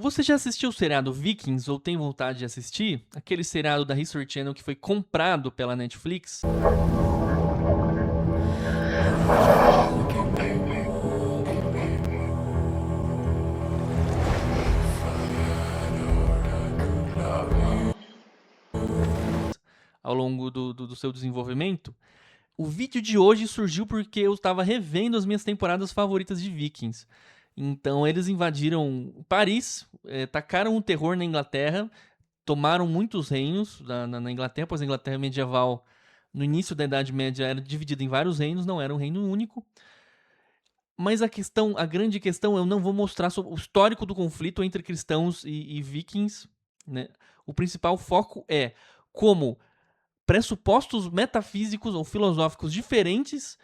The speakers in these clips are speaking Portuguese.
Você já assistiu o seriado Vikings ou tem vontade de assistir? Aquele seriado da History Channel que foi comprado pela Netflix? Ao longo do seu desenvolvimento? O vídeo de hoje surgiu porque eu estava revendo as minhas temporadas favoritas de Vikings. Então eles invadiram Paris, tacaram o terror na Inglaterra, tomaram muitos reinos na Inglaterra, pois a Inglaterra medieval, no início da Idade Média, era dividida em vários reinos, não era um reino único. Mas a grande questão, eu não vou mostrar sobre o histórico do conflito entre cristãos e vikings, né? O principal foco é como pressupostos metafísicos ou filosóficos diferentes,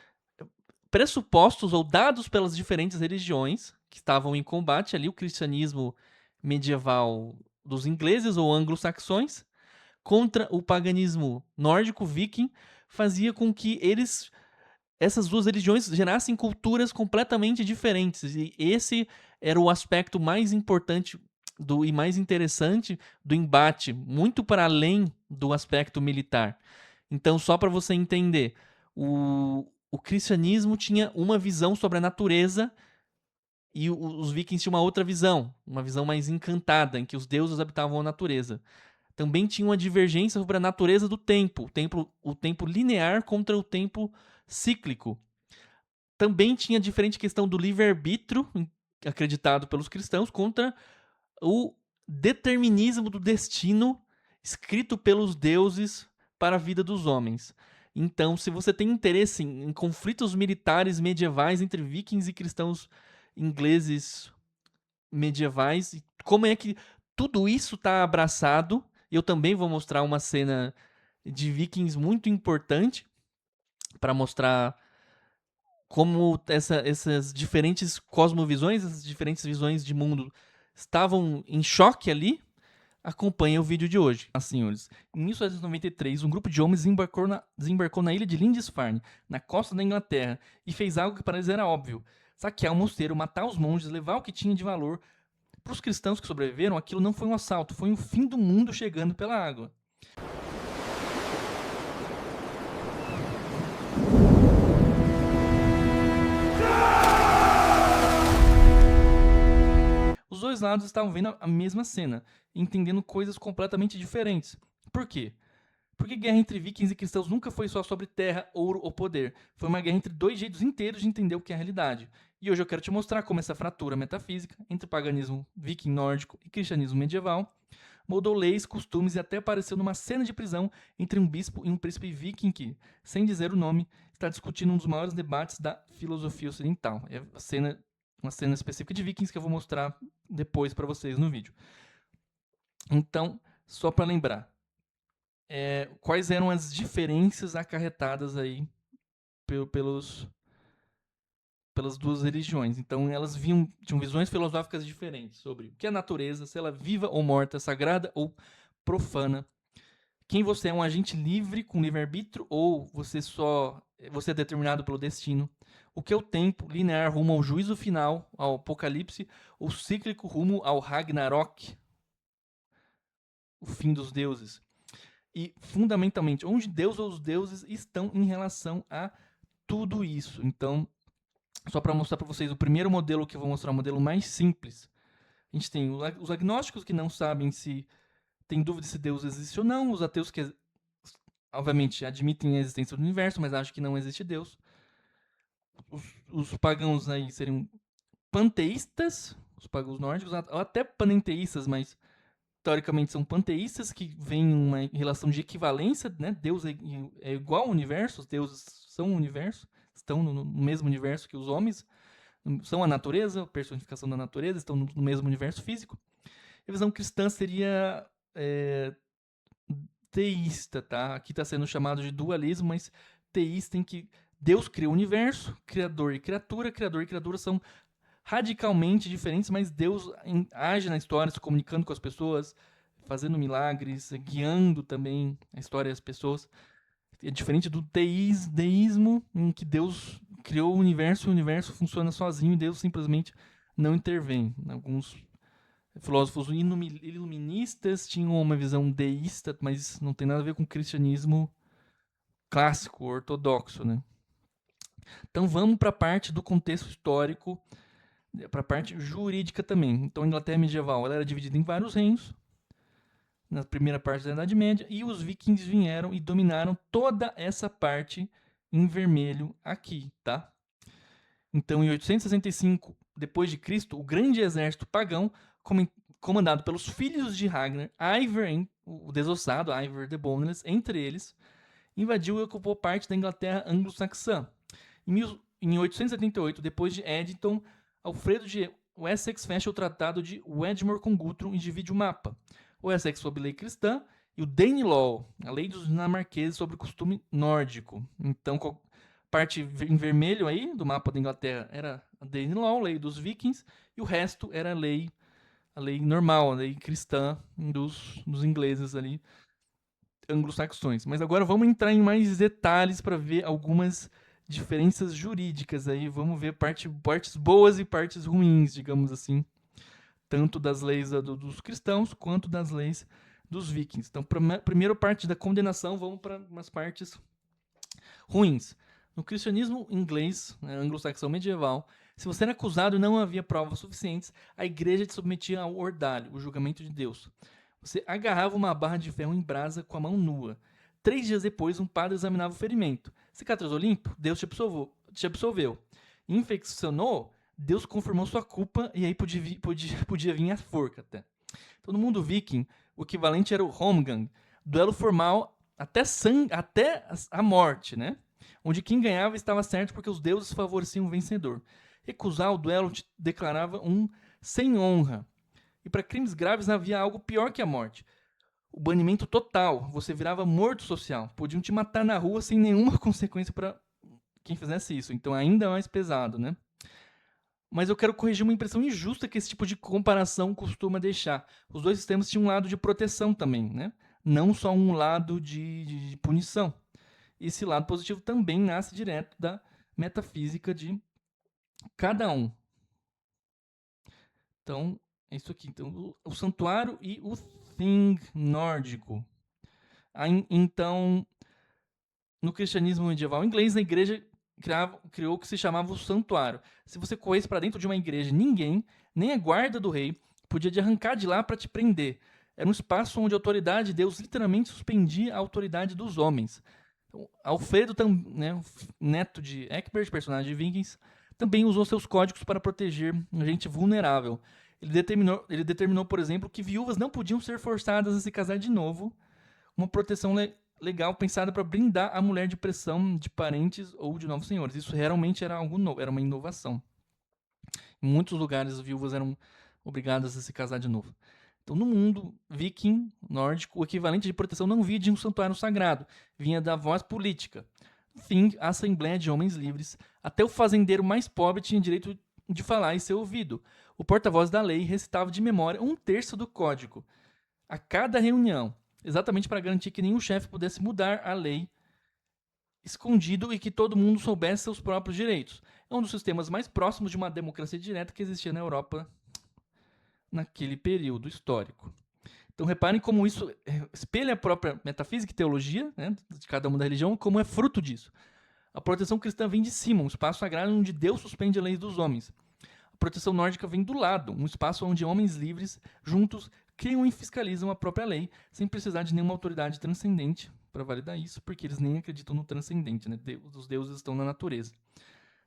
pressupostos ou dados pelas diferentes religiões que estavam em combate ali, o cristianismo medieval dos ingleses ou anglo-saxões contra o paganismo nórdico viking, fazia com que essas duas religiões gerassem culturas completamente diferentes. E esse era o aspecto mais importante e mais interessante do embate, muito para além do aspecto militar. Então, só para você entender, o cristianismo tinha uma visão sobre a natureza e os vikings tinham uma outra visão, uma visão mais encantada, em que os deuses habitavam a natureza. Também tinha uma divergência sobre a natureza do tempo, o tempo linear contra o tempo cíclico. Também tinha a diferente questão do livre-arbítrio, acreditado pelos cristãos, contra o determinismo do destino escrito pelos deuses para a vida dos homens. Então, se você tem interesse em conflitos militares medievais entre vikings e cristãos ingleses medievais, como é que tudo isso está abraçado, eu também vou mostrar uma cena de vikings muito importante para mostrar como essas diferentes cosmovisões, essas diferentes visões de mundo estavam em choque ali. Acompanhe o vídeo de hoje. Senhores, em 1793, um grupo de homens desembarcou na ilha de Lindisfarne, na costa da Inglaterra, e fez algo que para eles era óbvio: saquear o mosteiro, matar os monges, levar o que tinha de valor. Para os cristãos que sobreviveram, aquilo não foi um assalto, foi um fim do mundo chegando pela água. Os dois lados estavam vendo a mesma cena, entendendo coisas completamente diferentes. Por quê? Porque guerra entre vikings e cristãos nunca foi só sobre terra, ouro ou poder. Foi uma guerra entre dois jeitos inteiros de entender o que é a realidade. E hoje eu quero te mostrar como essa fratura metafísica entre paganismo viking nórdico e cristianismo medieval moldou leis, costumes e até apareceu numa cena de prisão entre um bispo e um príncipe viking que, sem dizer o nome, está discutindo um dos maiores debates da filosofia ocidental. É uma cena específica de vikings que eu vou mostrar depois para vocês no vídeo. Então, só para lembrar, quais eram as diferenças acarretadas aí pelas duas religiões. Então, elas tinham visões filosóficas diferentes sobre o que é a natureza, se ela é viva ou morta, sagrada ou profana. Quem você é, um agente livre com livre-arbítrio ou você é determinado pelo destino? O que é o tempo linear rumo ao juízo final, ao apocalipse, ou cíclico rumo ao Ragnarok, o fim dos deuses? E, fundamentalmente, onde Deus ou os deuses estão em relação a tudo isso. Então, só para mostrar para vocês o primeiro modelo que eu vou mostrar, o modelo mais simples. A gente tem os agnósticos que não sabem se tem dúvida se Deus existe ou não, os ateus que obviamente admitem a existência do universo, mas acham que não existe Deus. Os pagãos aí seriam panteístas, os pagãos nórdicos, ou até panenteístas, mas teoricamente são panteístas que veem uma relação de equivalência, né? Deus é igual ao universo, os deuses são o universo, estão no mesmo universo que os homens, são a natureza, a personificação da natureza, estão no mesmo universo físico. A visão cristã seria teísta, tá? Aqui está sendo chamado de dualismo, mas teísta em que Deus cria o universo, criador e criatura são radicalmente diferentes, mas Deus age na história, se comunicando com as pessoas, fazendo milagres, guiando também a história das pessoas. É diferente do deísmo, em que Deus criou o universo funciona sozinho e Deus simplesmente não intervém. Alguns Filósofos iluministas tinham uma visão deísta, mas não tem nada a ver com o cristianismo clássico, ortodoxo, né? Então vamos para a parte do contexto histórico, para a parte jurídica também. Então a Inglaterra medieval ela era dividida em vários reinos, na primeira parte da Idade Média, e os vikings vieram e dominaram toda essa parte em vermelho aqui, tá? Então, em 865 depois de Cristo, o grande exército pagão, comandado pelos filhos de Ragnar, Ivar o desossado, Ivar the Boneless, entre eles, invadiu e ocupou parte da Inglaterra anglo-saxã. Em 878, depois de Eddington, Alfredo de Wessex fecha o tratado de Wedmore com Guthrum e divide o mapa. O Wessex sob lei cristã e o Danelaw, a lei dos dinamarqueses sobre o costume nórdico. Então, parte em vermelho aí do mapa da Inglaterra era a Danelaw, a lei dos vikings, e o resto era a lei normal, a lei cristã dos ingleses ali, anglo-saxões. Mas agora vamos entrar em mais detalhes para ver algumas diferenças jurídicas aí. Vamos ver partes boas e partes ruins, digamos assim, tanto das leis dos cristãos quanto das leis dos vikings. Então, primeira parte da condenação, vamos para umas partes ruins. No cristianismo inglês, né, anglo-saxão medieval, se você era acusado e não havia provas suficientes, a igreja te submetia ao ordalho, o julgamento de Deus. Você agarrava uma barra de ferro em brasa com a mão nua. 3 dias depois, um padre examinava o ferimento. Cicatrizou limpo? Deus te absolveu. Infeccionou? Deus confirmou sua culpa e aí podia vir a forca até. Então, no mundo viking, o equivalente era o Holmgang, duelo formal até a morte, né? Onde quem ganhava estava certo porque os deuses favoreciam o vencedor. Recusar o duelo te declarava um sem honra. E para crimes graves havia algo pior que a morte. O banimento total. Você virava morto social. Podiam te matar na rua sem nenhuma consequência para quem fizesse isso. Então ainda mais pesado, né? Mas eu quero corrigir uma impressão injusta que esse tipo de comparação costuma deixar. Os dois sistemas tinham um lado de proteção também, né? Não só um lado de punição. Esse lado positivo também nasce direto da metafísica de cada um. Então, é isso aqui. Então, o santuário e o thing nórdico. Então, no cristianismo medieval inglês, a igreja criou o que se chamava o santuário. Se você corresse para dentro de uma igreja, ninguém, nem a guarda do rei, podia te arrancar de lá para te prender. Era um espaço onde a autoridade de Deus literalmente suspendia a autoridade dos homens. Então, Alfredo, né, neto de Eckbert, personagem de Vikings, também usou seus códigos para proteger gente vulnerável. Ele determinou, por exemplo, que viúvas não podiam ser forçadas a se casar de novo, uma proteção legal pensada para blindar a mulher de pressão de parentes ou de novos senhores. Isso realmente era algo novo, era uma inovação. Em muitos lugares, as viúvas eram obrigadas a se casar de novo. Então, no mundo viking nórdico, o equivalente de proteção não vinha de um santuário sagrado, vinha da voz política. Enfim, a assembleia de homens livres, até o fazendeiro mais pobre tinha direito de falar e ser ouvido. O porta-voz da lei recitava de memória 1/3 do código a cada reunião, exatamente para garantir que nenhum chefe pudesse mudar a lei escondido e que todo mundo soubesse seus próprios direitos. É um dos sistemas mais próximos de uma democracia direta que existia na Europa naquele período histórico. Então reparem como isso espelha a própria metafísica e teologia, né, de cada uma da religião, como é fruto disso. A proteção cristã vem de cima, um espaço sagrado onde Deus suspende a lei dos homens. A proteção nórdica vem do lado, um espaço onde homens livres, juntos, criam e fiscalizam a própria lei, sem precisar de nenhuma autoridade transcendente para validar isso, porque eles nem acreditam no transcendente, né? Os deuses estão na natureza.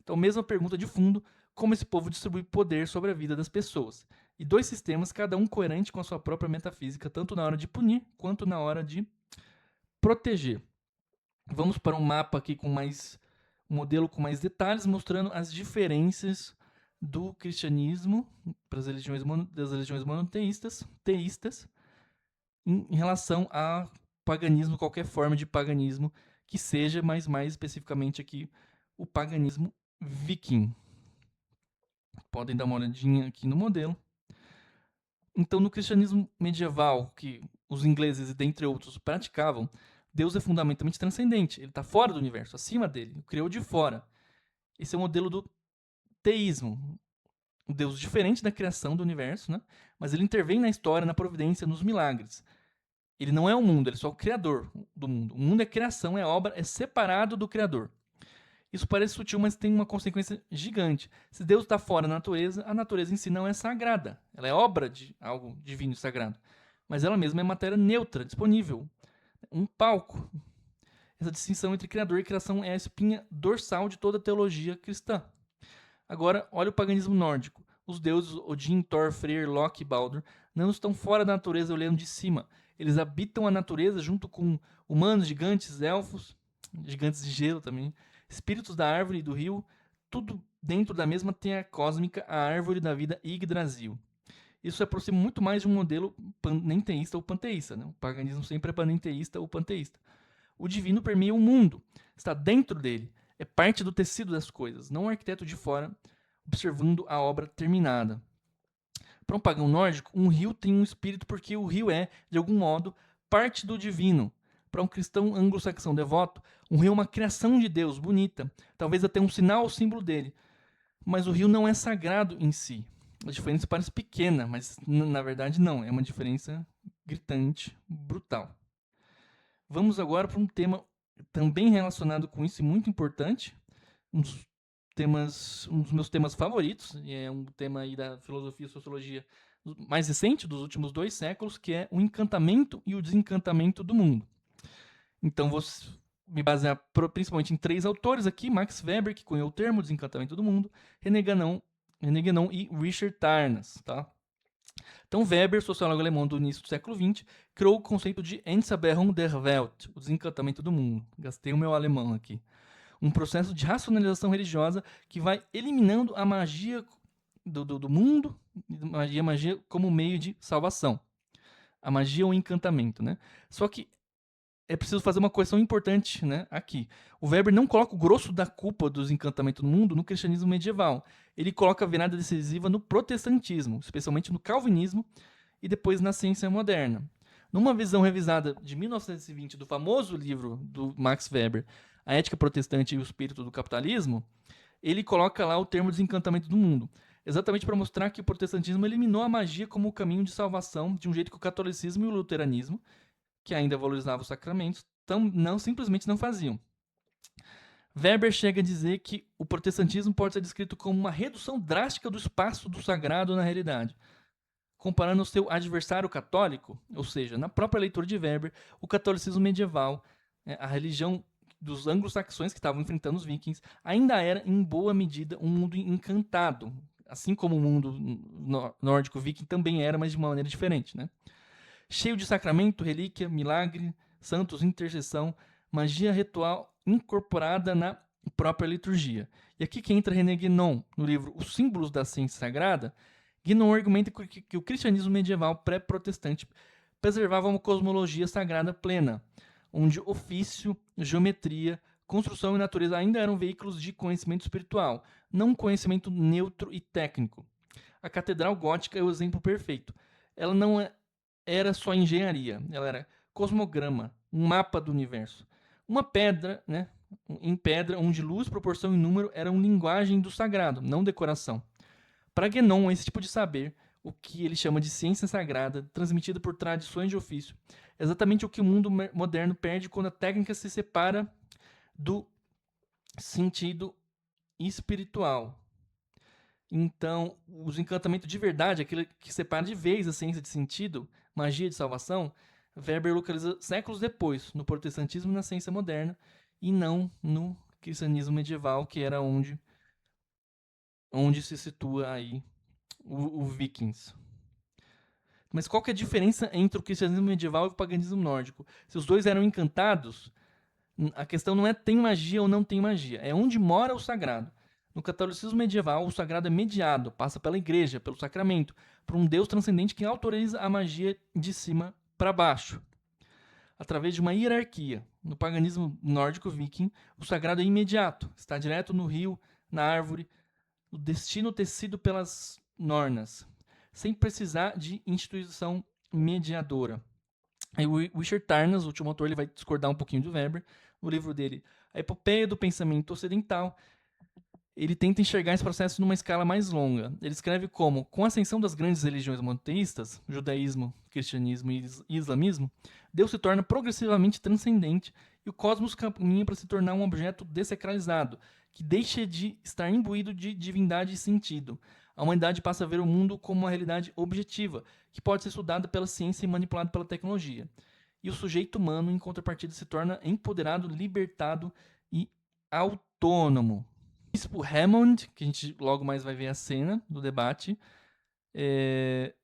Então, mesma pergunta de fundo, como esse povo distribui poder sobre a vida das pessoas? E dois sistemas, cada um coerente com a sua própria metafísica, tanto na hora de punir quanto na hora de proteger. Vamos para um mapa aqui com um modelo com mais detalhes, mostrando as diferenças do cristianismo para das religiões monoteístas, teístas, em relação a paganismo, qualquer forma de paganismo que seja, mas mais especificamente aqui o paganismo viking. Podem dar uma olhadinha aqui no modelo. Então, no cristianismo medieval, que os ingleses, dentre outros, praticavam, Deus é fundamentalmente transcendente. Ele está fora do universo, acima dele. O criou de fora. Esse é o modelo do teísmo. um Deus diferente da criação do universo, né? Mas ele intervém na história, na providência, nos milagres. Ele não é o mundo, ele é só o criador do mundo. O mundo é criação, é obra, é separado do criador. Isso parece sutil, mas tem uma consequência gigante. Se Deus está fora da natureza, a natureza em si não é sagrada. Ela é obra de algo divino e sagrado. Mas ela mesma é matéria neutra, disponível. Um palco. Essa distinção entre criador e criação é a espinha dorsal de toda a teologia cristã. Agora, olha o paganismo nórdico. Os deuses Odin, Thor, Freyr, Loki e Baldur não estão fora da natureza olhando de cima. Eles habitam a natureza junto com humanos, gigantes, elfos, gigantes de gelo também, espíritos da árvore e do rio, tudo dentro da mesma teia cósmica, a árvore da vida Yggdrasil. Isso se aproxima muito mais de um modelo panenteísta ou panteísta. Né? O paganismo sempre é panenteísta ou panteísta. O divino permeia o mundo, está dentro dele, é parte do tecido das coisas, não um arquiteto de fora observando a obra terminada. Para um pagão nórdico, um rio tem um espírito porque o rio é, de algum modo, parte do divino. Para um cristão anglo-saxão devoto, um rio é uma criação de Deus, bonita, talvez até um sinal ou símbolo dele. Mas o rio não é sagrado em si. A diferença parece pequena, mas na verdade não, é uma diferença gritante, brutal. Vamos agora para um tema também relacionado com isso e muito importante, um dos meus temas favoritos, e é um tema aí da filosofia e sociologia mais recente, dos últimos 2 séculos, que é o encantamento e o desencantamento do mundo. Então, vou me basear principalmente em 3 autores aqui, Max Weber, que cunhou o termo desencantamento do mundo, René Guénon e Richard Tarnas, tá? Então, Weber, sociólogo alemão do início do século XX, criou o conceito de Entzauberung der Welt, o desencantamento do mundo. Gastei o meu alemão aqui. Um processo de racionalização religiosa que vai eliminando a magia do mundo, magia como meio de salvação. A magia ou encantamento, né? Só que é preciso fazer uma correção importante, né, aqui. O Weber não coloca o grosso da culpa dos encantamentos do mundo no cristianismo medieval. Ele coloca a virada decisiva no protestantismo, especialmente no calvinismo e depois na ciência moderna. Numa visão revisada de 1920 do famoso livro do Max Weber, A Ética Protestante e o Espírito do Capitalismo, ele coloca lá o termo desencantamento do mundo, exatamente para mostrar que o protestantismo eliminou a magia como o caminho de salvação, de um jeito que o catolicismo e o luteranismo, que ainda valorizavam os sacramentos, simplesmente não faziam. Weber chega a dizer que o protestantismo pode ser descrito como uma redução drástica do espaço do sagrado na realidade. Comparando o seu adversário católico, ou seja, na própria leitura de Weber, o catolicismo medieval, a religião dos anglo-saxões que estavam enfrentando os vikings, ainda era, em boa medida, um mundo encantado. Assim como o mundo nórdico viking também era, mas de uma maneira diferente, né? Cheio de sacramento, relíquia, milagre, santos, intercessão, magia ritual incorporada na própria liturgia. E aqui que entra René Guénon, no livro Os Símbolos da Ciência Sagrada. Guénon argumenta que o cristianismo medieval pré-protestante preservava uma cosmologia sagrada plena, onde ofício, geometria, construção e natureza ainda eram veículos de conhecimento espiritual, não um conhecimento neutro e técnico. A Catedral Gótica é o exemplo perfeito. Ela não era só engenharia, ela era cosmograma, um mapa do universo. Uma pedra, né, em pedra, onde luz, proporção e número eram linguagem do sagrado, não decoração. Para Guénon, esse tipo de saber, o que ele chama de ciência sagrada, transmitida por tradições de ofício, é exatamente o que o mundo moderno perde quando a técnica se separa do sentido espiritual. Então, os encantamentos de verdade, aquele que separa de vez a ciência de sentido, magia de salvação, Weber localiza séculos depois, no protestantismo e na ciência moderna, e não no cristianismo medieval, que era onde se situa aí o Vikings. Mas qual que é a diferença entre o cristianismo medieval e o paganismo nórdico? Se os dois eram encantados, a questão não é tem magia ou não tem magia, é onde mora o sagrado. No catolicismo medieval, o sagrado é mediado, passa pela igreja, pelo sacramento, por um Deus transcendente que autoriza a magia de cima para baixo, através de uma hierarquia. No paganismo nórdico viking, o sagrado é imediato, está direto no rio, na árvore, o destino tecido pelas nornas, sem precisar de instituição mediadora. Aí o Richard Tarnas, o último autor, ele vai discordar um pouquinho do Weber. No livro dele, A Epopeia do Pensamento Ocidental, ele tenta enxergar esse processo numa escala mais longa. Ele escreve como, com a ascensão das grandes religiões monoteístas, judaísmo, cristianismo e islamismo, Deus se torna progressivamente transcendente e o cosmos caminha para se tornar um objeto desacralizado, que deixa de estar imbuído de divindade e sentido. A humanidade passa a ver o mundo como uma realidade objetiva, que pode ser estudada pela ciência e manipulada pela tecnologia. E o sujeito humano, em contrapartida, se torna empoderado, libertado e autônomo. O bispo Hammond, que a gente logo mais vai ver a cena do debate,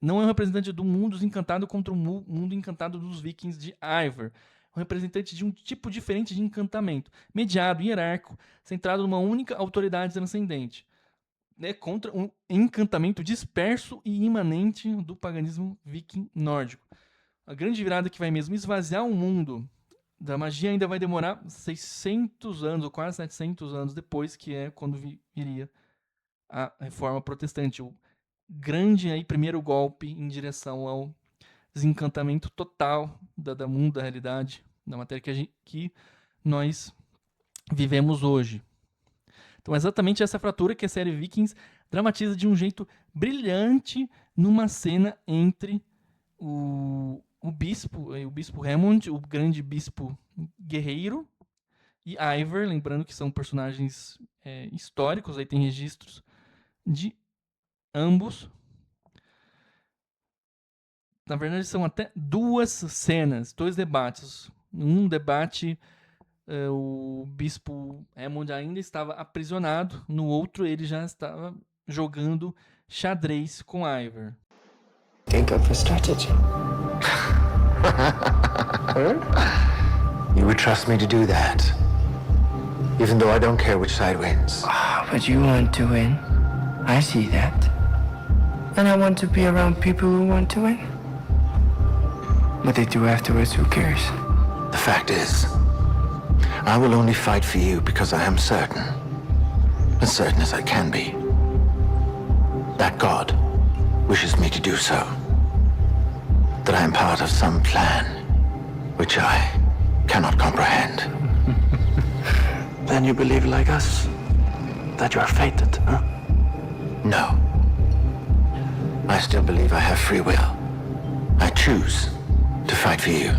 não é um representante do mundo encantado contra o mundo encantado dos vikings de Ivar. É um representante de um tipo diferente de encantamento, mediado, hierárquico, centrado numa única autoridade transcendente. Contra um encantamento disperso e imanente do paganismo viking nórdico. A grande virada que vai mesmo esvaziar o mundo da magia ainda vai demorar 600 anos, ou quase 700 anos depois, que é quando viria a reforma protestante. O grande aí, primeiro golpe em direção ao desencantamento total da mundo, da realidade, da matéria que nós vivemos hoje. Então é exatamente essa fratura que a série Vikings dramatiza de um jeito brilhante numa cena entre o bispo Hammond, o grande bispo guerreiro, e Ivar, lembrando que são personagens históricos, aí tem registros de ambos. Na verdade, são até duas cenas, dois debates. Um debate, o bispo Hammond ainda estava aprisionado, no outro ele já estava jogando xadrez com Ivar. Think of a strategy. You would trust me to do that, even though I don't care which side wins. But you want to win. I see that. And I want to be around people who want to win. What they do afterwards, who cares? The fact is, I will only fight for you because I am certain, as certain as I can be, that God wishes me to do so. That I am part of some plan, which I cannot comprehend. Then you believe like us, that you are fated, huh? No. I still believe I have free will. I choose to fight for you.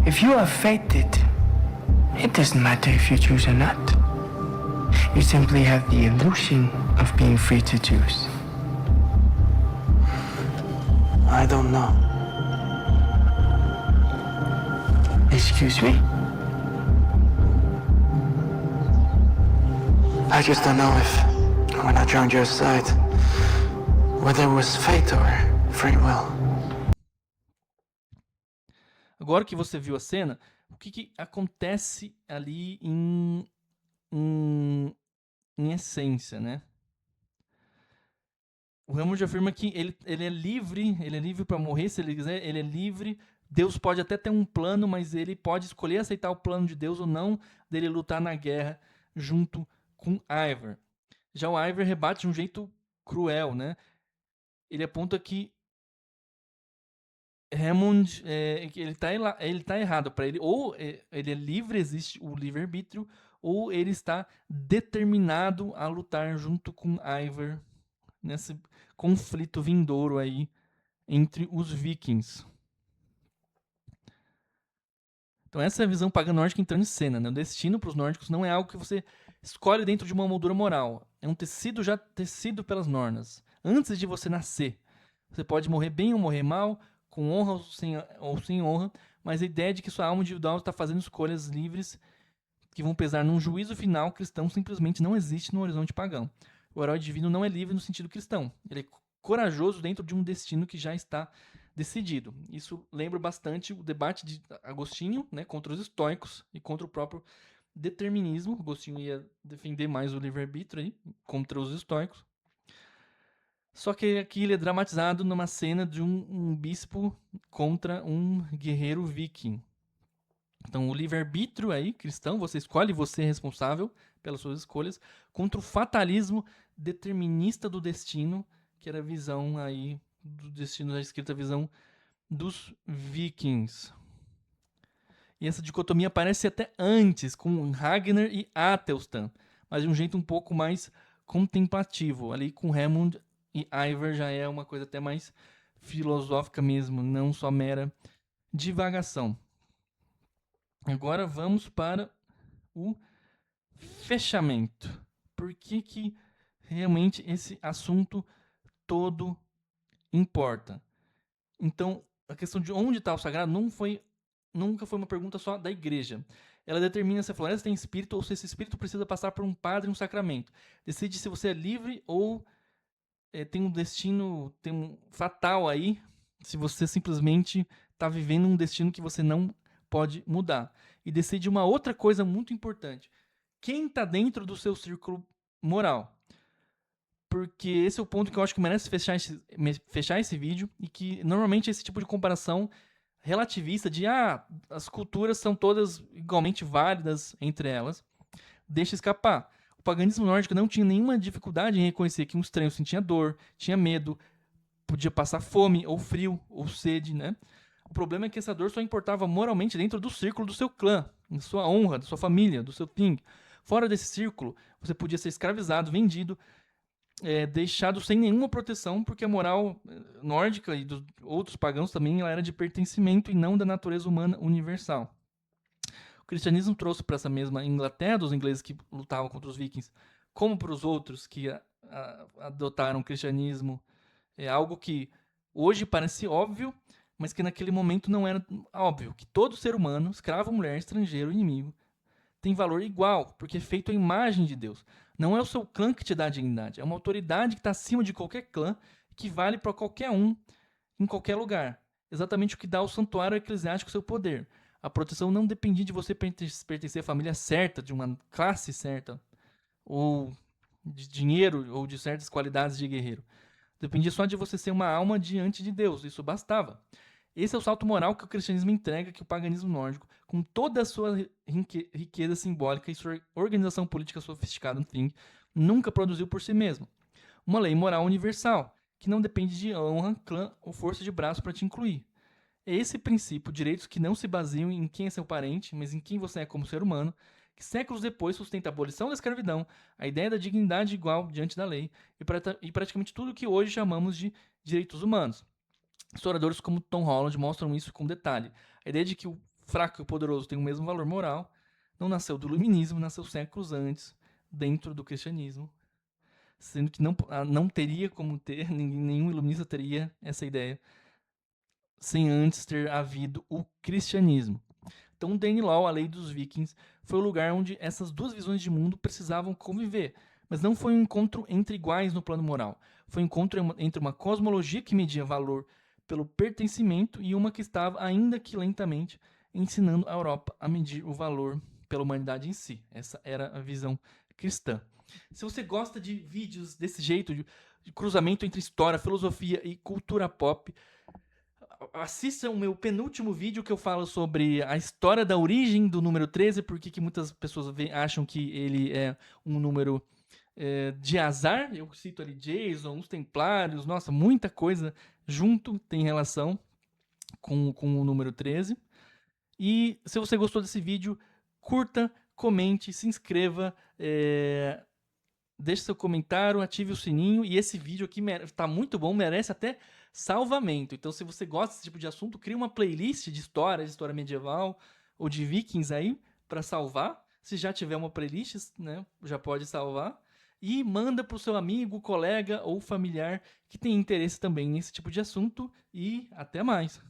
If you are fated, it doesn't matter if you choose or not. You simply have the illusion of being free to choose. I don't know. Excuse me? I just don't know if, when I joined your side, whether it was fate or free will. Agora que você viu a cena, o que acontece ali em essência, né? O Hammond afirma que ele é livre para morrer se ele quiser, ele é livre. Deus pode até ter um plano, mas ele pode escolher aceitar o plano de Deus ou não, dele lutar na guerra junto com Ivar. Já o Ivar rebate de um jeito cruel, né? Ele aponta que Hammond, ele tá errado para ele. Ou ele é livre, existe o livre-arbítrio, ou ele está determinado a lutar junto com Ivar nesse conflito vindouro aí entre os vikings. Então essa é a visão pagã nórdica entrando em cena, né? O destino para os nórdicos não é algo que você escolhe dentro de uma moldura moral. É um tecido já tecido pelas nornas. Antes de você nascer. Você pode morrer bem ou morrer mal, com honra ou sem honra, mas a ideia de que sua alma individual está fazendo escolhas livres que vão pesar num juízo final cristão simplesmente não existe no horizonte pagão. O herói divino não é livre no sentido cristão. Ele é corajoso dentro de um destino que já está decidido. Isso lembra bastante o debate de Agostinho, né, contra os estoicos e contra o próprio determinismo. Agostinho ia defender mais o livre-arbítrio aí, contra os estoicos. Só que aqui ele é dramatizado numa cena de um bispo contra um guerreiro viking. Então, o livre-arbítrio aí, cristão, você escolhe, você é responsável pelas suas escolhas, contra o fatalismo determinista do destino, que era a visão aí do destino da escrita, a visão dos vikings. E essa dicotomia aparece até antes, com Ragnar e Athelstan, mas de um jeito um pouco mais contemplativo. Ali com Hammond e Ivar já é uma coisa até mais filosófica mesmo, não só mera divagação. Agora vamos para o fechamento. Por que realmente esse assunto todo importa? Então, a questão de onde está o sagrado nunca foi uma pergunta só da igreja. Ela determina se a floresta tem espírito ou se esse espírito precisa passar por um padre e um sacramento. Decide se você é livre ou tem um destino fatal aí, se você simplesmente está vivendo um destino que você não pode mudar. E decide uma outra coisa muito importante. Quem está dentro do seu círculo moral? Porque esse é o ponto que eu acho que merece fechar esse vídeo, e que normalmente esse tipo de comparação relativista de as culturas são todas igualmente válidas entre elas, deixa escapar. O paganismo nórdico não tinha nenhuma dificuldade em reconhecer que um estranho sentia dor, tinha medo, podia passar fome, ou frio, ou sede, né? O problema é que essa dor só importava moralmente dentro do círculo do seu clã, da sua honra, da sua família, do seu thing. Fora desse círculo, você podia ser escravizado, vendido, deixado sem nenhuma proteção, porque a moral nórdica e dos outros pagãos também ela era de pertencimento e não da natureza humana universal. O cristianismo trouxe para essa mesma Inglaterra, dos ingleses que lutavam contra os vikings, como para os outros que adotaram o cristianismo, algo que hoje parece óbvio, mas que naquele momento não era óbvio, que todo ser humano, escravo, mulher, estrangeiro, inimigo, tem valor igual, porque é feito à imagem de Deus. Não é o seu clã que te dá a dignidade, é uma autoridade que está acima de qualquer clã, que vale para qualquer um, em qualquer lugar. Exatamente o que dá ao santuário eclesiástico seu poder. A proteção não dependia de você pertencer à família certa, de uma classe certa, ou de dinheiro, ou de certas qualidades de guerreiro. Dependia só de você ser uma alma diante de Deus, isso bastava. Esse é o salto moral que o cristianismo entrega, que o paganismo nórdico, com toda a sua riqueza simbólica e sua organização política sofisticada, enfim, nunca produziu por si mesmo. Uma lei moral universal, que não depende de honra, clã ou força de braço para te incluir. É esse princípio, direitos que não se baseiam em quem é seu parente, mas em quem você é como ser humano, que séculos depois sustenta a abolição da escravidão, a ideia da dignidade igual diante da lei e praticamente tudo o que hoje chamamos de direitos humanos. Historiadores como Tom Holland mostram isso com detalhe. A ideia de que o fraco e o poderoso têm o mesmo valor moral não nasceu do iluminismo, nasceu séculos antes, dentro do cristianismo. Sendo que não teria como ter, nenhum iluminista teria essa ideia sem antes ter havido o cristianismo. Então, o Danelaw, a lei dos vikings, foi o lugar onde essas duas visões de mundo precisavam conviver. Mas não foi um encontro entre iguais no plano moral. Foi um encontro entre uma cosmologia que media valor pelo pertencimento e uma que estava, ainda que lentamente, ensinando a Europa a medir o valor pela humanidade em si. Essa era a visão cristã. Se você gosta de vídeos desse jeito, de cruzamento entre história, filosofia e cultura pop, assista o meu penúltimo vídeo que eu falo sobre a história da origem do número 13, porque muitas pessoas acham que ele é um número de azar. Eu cito ali Jason, os Templários, nossa, muita coisa junto tem relação com o número 13. E se você gostou desse vídeo, curta, comente, se inscreva, deixe seu comentário, ative o sininho. E esse vídeo aqui está muito bom, merece até salvamento. Então, se você gosta desse tipo de assunto, crie uma playlist de história medieval ou de vikings aí para salvar. Se já tiver uma playlist, né, já pode salvar. E manda para o seu amigo, colega ou familiar que tem interesse também nesse tipo de assunto. E até mais!